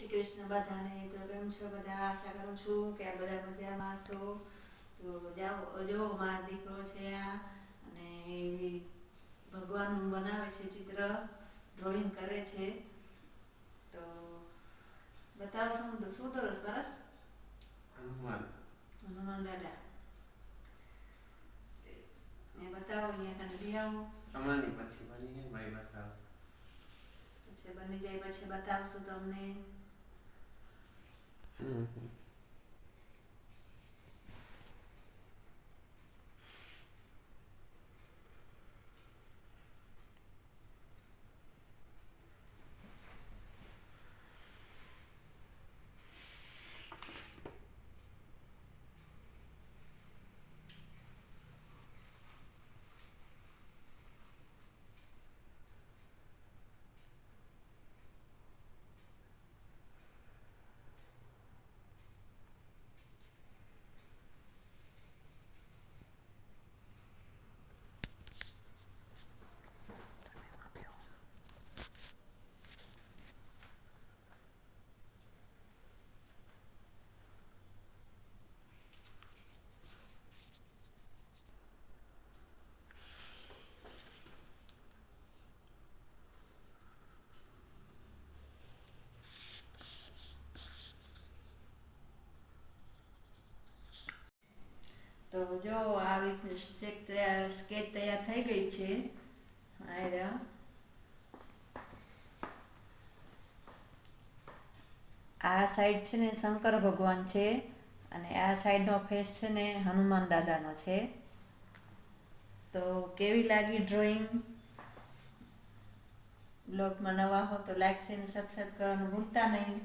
શ્રી કૃષ્ણ બધાને. તો કેમ છો બધા? આશા કરું છું કે આ બધા મજામાં છો. તો જાઓ જો મારો દીકરો છે આ, અને ભગવાનનું બનાવે છે ચિત્ર, ડ્રોઈંગ કરે છે. તો બતાવો શું દોરસ બરસ? હનુમાન દાદા ને બતાવો, અહીંયા કને લઈ આવો. અમારી પછી બની ગઈ મારી બતાવો. પછી બની જાય પછી બતાવશું તમને. તો જો આવી સ્કેચ તૈયાર થઈ ગઈ છે. આ સાઈડ છે ને શંકર ભગવાન છે, અને આ સાઈડનો ફેસ છે ને હનુમાન દાદાનો છે. તો કેવી લાગી ડ્રોઈંગ? બ્લોગમાં નવા હો તો લાઈક અને સબસ્ક્રાઈબ કરવાનું ભૂલતા નહીં.